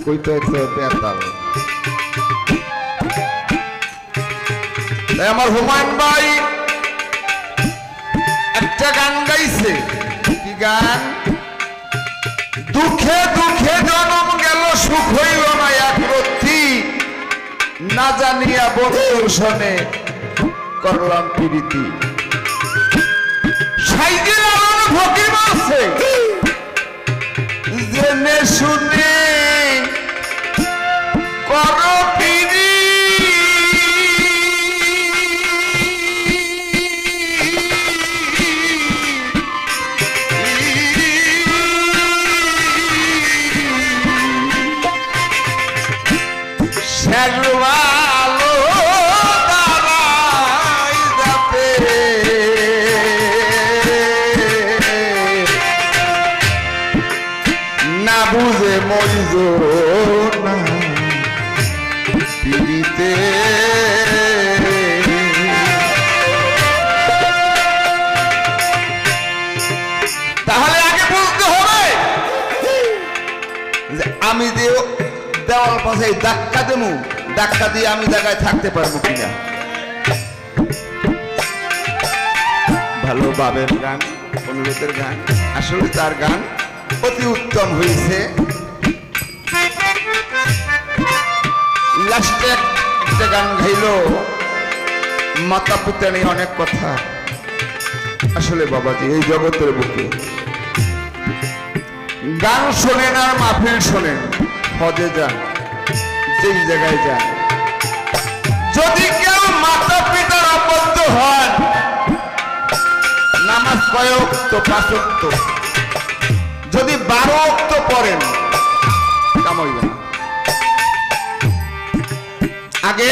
কইতে হইতে বেতাল। আমার হুমায়ুন ভাই একটা গান গাইছে। কি গান? দুঃখে দুঃখে জন্ম গেল সুখ হইল না এক রত্তি, না জানিয়া বন্ধুর শোনে করলাম প্রীতি। সাইকেল আমার ফকির আছে জেনে শুনে করো প্রীতি। শেষবালো দাঁড়াই যাতে না বুঝে মরিজ না পিড়িতে। তাহলে আগে বুঝতে হবে যে আমি যে দেওয়াল পাশে ধাক্কা দেবো, ধাক্কা দিয়ে আমি জায়গায় থাকতে পারবো কিনা। ভালো বাবের গান, অনুরোধের গান, আসলে তার গান অতি উত্তম হয়েছে। লাস্টে একটা গান গাইল মাতা পিতা নিয়ে অনেক কথা। আসলে বাবাজি এই জগতের বুকে গান শোনেন আর মাহফিল শোনেন, হজে যান, যেই জায়গায় যান, যদি কেউ মাতা পিতার অবদ্ধ হন, নামাজ কয় ওয়াক্ত? 5 ওয়াক্ত। যদি 12 ওয়াক্ত পড়েন কাম হইবে না। আগে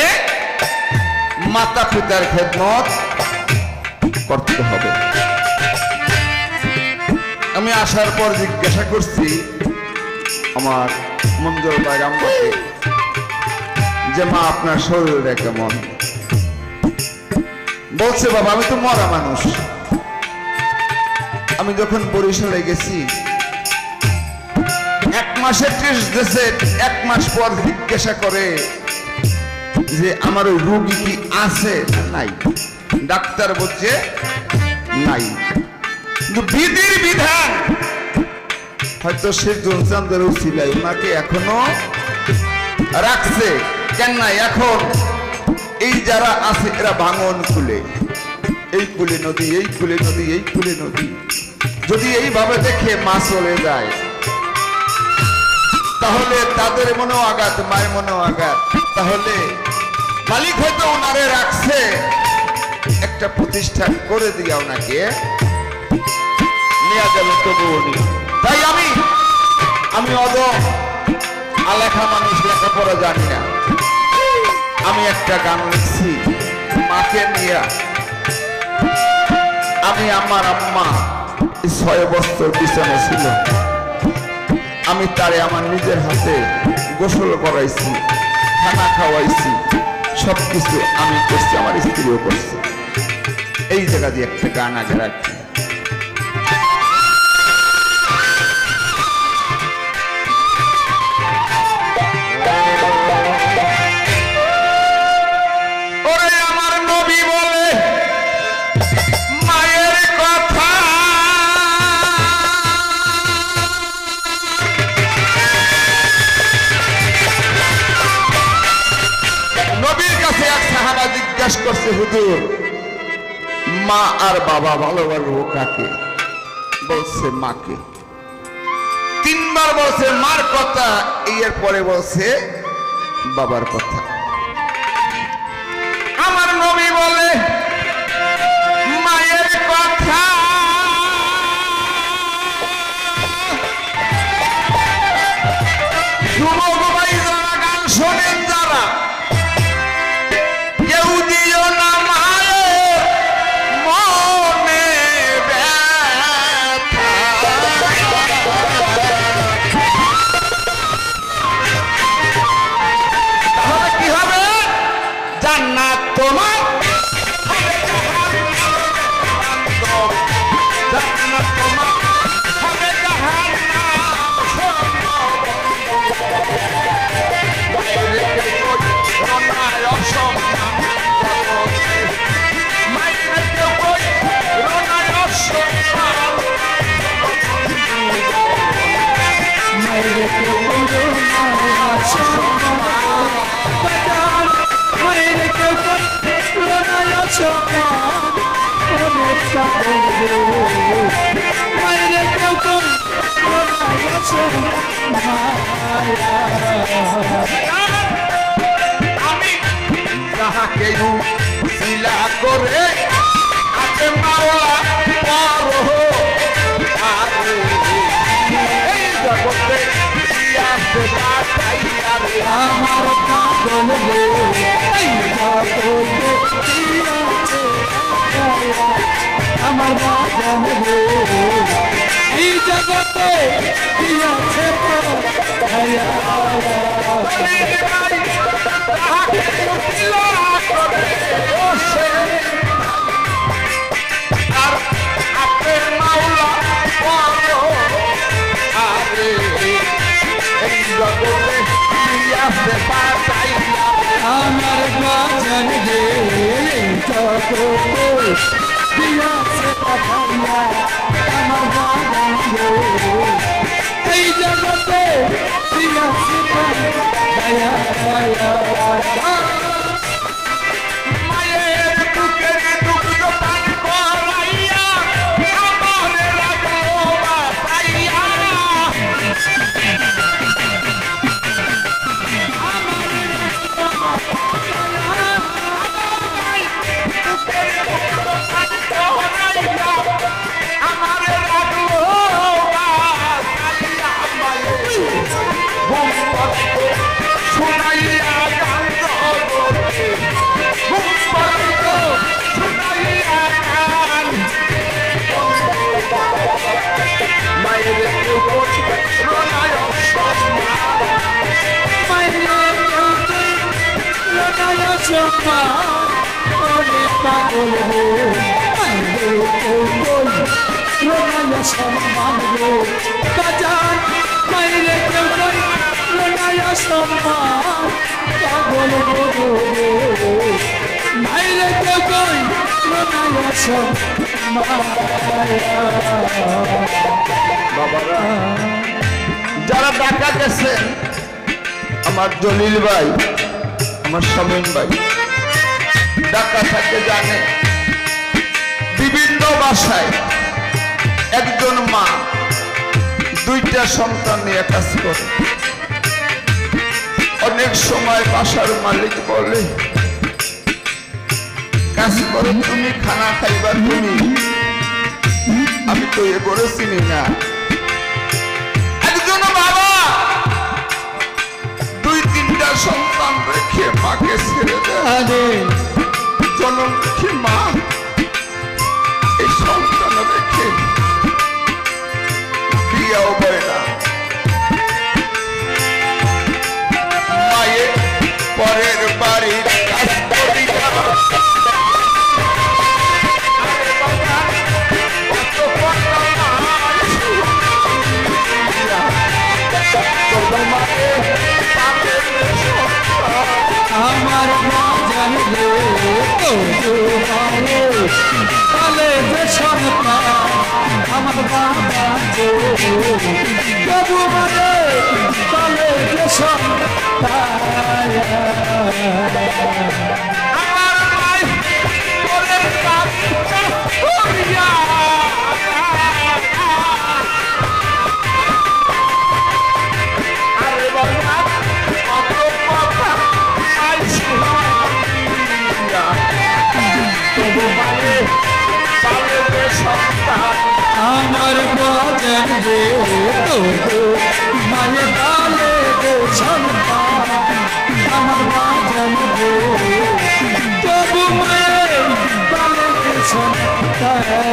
মাতা পিতার খেদমত করতে হবে। আমি আসার পর জিজ্ঞাসা করছি আমার মঞ্জুর ভাই আম্মাকে যে মা আপনার শরীরটা কেমন? বলছে বাবা আমি তো মরা মানুষ। আমি যখন বরিশালে গেছি 1 মাসে টেস্ট দিয়েছে, 1 মাস পর জিজ্ঞাসা করে যে আমার ওই রোগী কি আছে না নাই। ডাক্তার বলছে নাই, কিন্তু বিধির বিধান হয়তো সে জনচান্দের উচিলাই ওনাকে এখনো রাখছে। কেন নাই? এখন এই যারা আছে এরা ভাঙন খুলে, এই কুলে নদী, এই কুলে নদী, এই কুলে নদী, যদি এইভাবে দেখে মা চলে যায় তাহলে তাদের মনেও আঘাত, মায়ের মনেও আঘাত। তাহলে মালিক হয়তো ওনারে রাখছে একটা প্রতিষ্ঠান করে দিয়া ওনাকে নেওয়া যাবে তবুও নিয়ে। তাই আমি অদম আলেখা মানুষ, লেখাপড়া জানি না। আমি একটা গান লিখছি মাকে নিয়ে। আমি আমার আম্মা 6 বছর বিছানা ছিল, আমি তারে আমার নিজের হাতে গোসল করাইছি, খানা খাওয়াইছি, সবকিছু আমি করছি, আমার স্ত্রীও করছি। এই জায়গা দিয়ে একটা গান আগে রাখি। করছে হুজুর মা আর বাবা ভালোবাসবো কাকে? বলছে মাকে। 3 বার বলছে মার কথা, এর পরে বলছে বাবার কথা। আমার নবী বলে মায়ের কথা যুবক ভাই যারা গান শোনেন, যারা তোমার মায়ের কেউ রোনায় সমান অনেক পাগল মায়ের কেউ রোনায় সমান আমি যাহাকে শিলা করে আছে মাওয়া পরো আরে এই জগতে আছে বাতাইয়া রে আমার পাগল এই জগতে আমার বাজান এই জগতে দিয়াছে আর আপে মাওলা পরো আরে এই জগতে আছে বাতাইয়া আমার বাজান এই জগতে দিয়াছে পাঠাইয়া আমার বাজান এই জগতে দিয়াছে পাঠাইয়া মায়ের বুকের দুগ্ধ পান করাইয়া আমার লাগলো বাতাইয়া আমার লাগলো বাতাইয়া মায়ের শোনাইয়া গান জগতে শোনাইয়া গান মায়ের কেউ রোনায় পাগল রোনায় সম্মান গো বাজান মাইরে কেউ রোনায় সম্মান পাগল গো মাইরে কেউ রোনায় সম্মান বাবারা যারা ঢাকা গেছেন আমার জলিল ভাই আমার শামীম ভাই ঢাকা থেকে জানে বিভিন্ন বাসায় একজন মা দুইটা সন্তান নিয়ে কাজ করে অনেক সময় বাসার মালিক বলে কাজ করে তুমি খানা খাইবা তুমি আমি তো এ করে চিনি না একজন বাবা দুই তিনটা সন্তান রেখে মাকে ছেড়ে দেয় জনম রেখে মা এই সন্তান রেখে বিয়াও হয় না মায়ের পরের বাড়ির কাজ করি না আমার বাজান তালে যে সন্তান আমার বাবা তবু মানে তালে যে সন্তান আমার মাই পরের কাজ করিয়া আরে বাবা কত কথা আইসিয়া তবু মানে তালে যে সন্তান আমার বাজান মায়ে তালে যে সন্তান আমার বাজান তবু মায়ে তালে যে সন্তান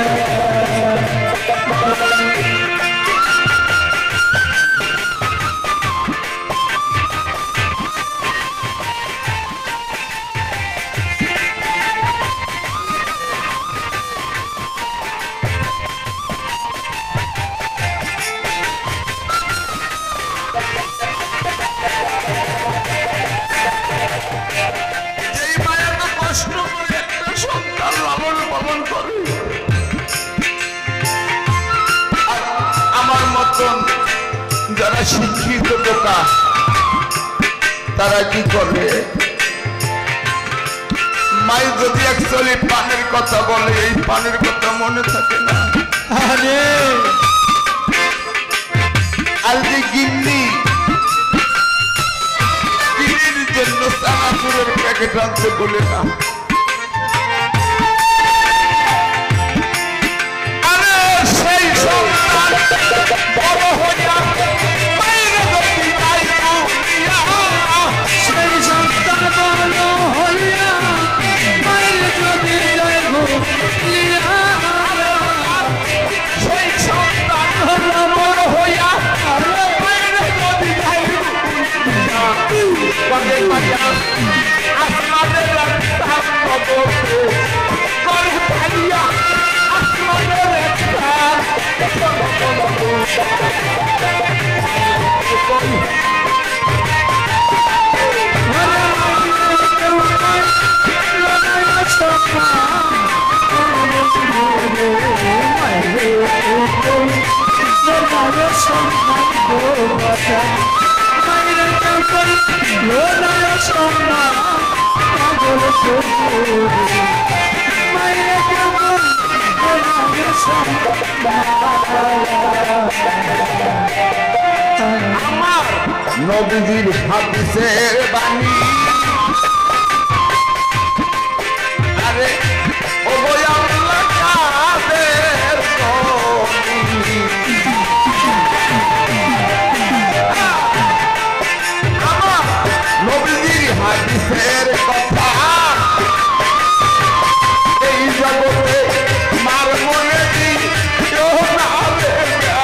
যারা শিক্ষিত বোকা তারা কি করে? মাই যদি অ্যাকচুয়ালি পানের কথা বলে, এই পানের কথা মনে থাকে না। আরে আর যে গিন্নির জন্য চানাচুরের প্যাকেট আনতে বলে না, আরে সেই সন্তান বড় হইয়া বাইরে যদি যাইতো, সেই সন্তান বড় হইয়া বাইরে যদি যাইব সেই সন্তান বড় হইয়া বাইরে যদি যাইতো, আসমানের রাস্তা কবরে করে ফেলিয়া আসমানের রাস্তা আমার নবীজির হাদিসের বাণী, আরে ও বই আল্লাহ কাদের গনি, আমার নবীজির হাদিসের কথা এই জগতে মার মনে দিই কেউ না দেবে,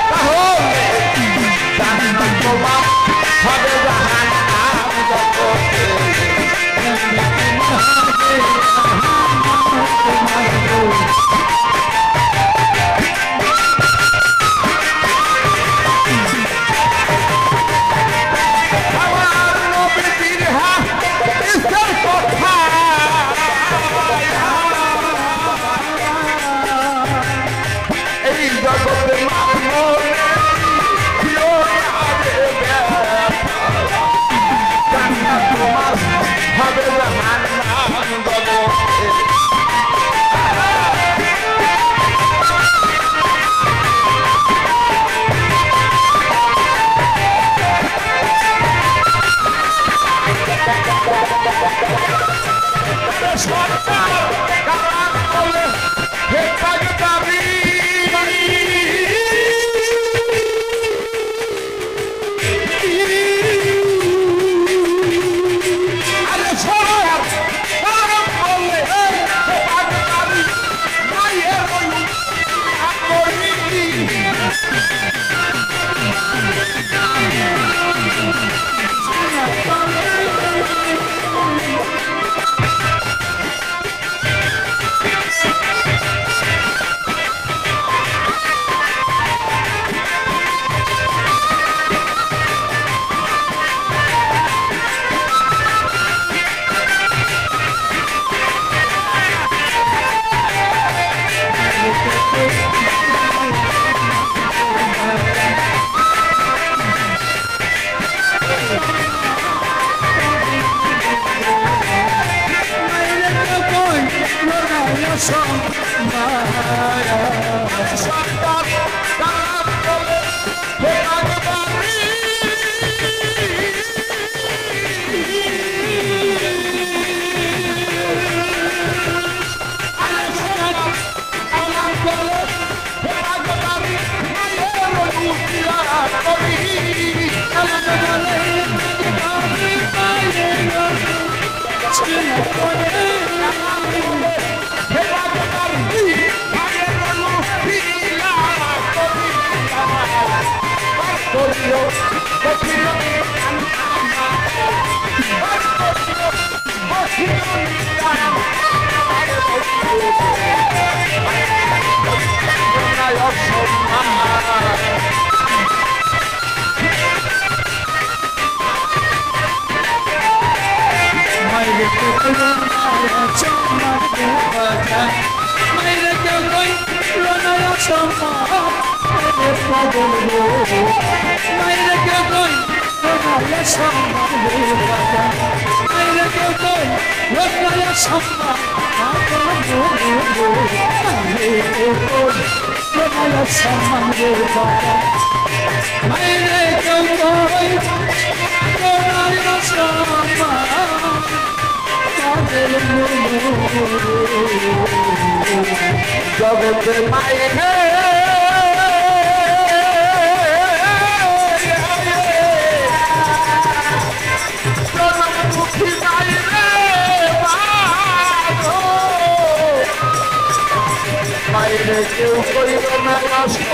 তাহলে জান্নাত তোমার হবে জাহান্নাম জগতে। আমার নবীজির হাদিসের কথা এই জগতে মার মনে কেউ না দেবে, জান্নাত তোমার হবে জাহান্নাম জগতে। সরকার কারার বলে হেফাজতকারী, আরে সরকার কারার বলে হেফাজতকারী, মায়ের বলি আকরি সম্মান রে বাবা মায়ের কেউ কেউ লোকায় সম্মান লোকায় সম্মান রে বাবা মায়ের কেউ কই লোকায় সম্মান জগতে মায়ের মায়ের কেউ করিব না সম্মান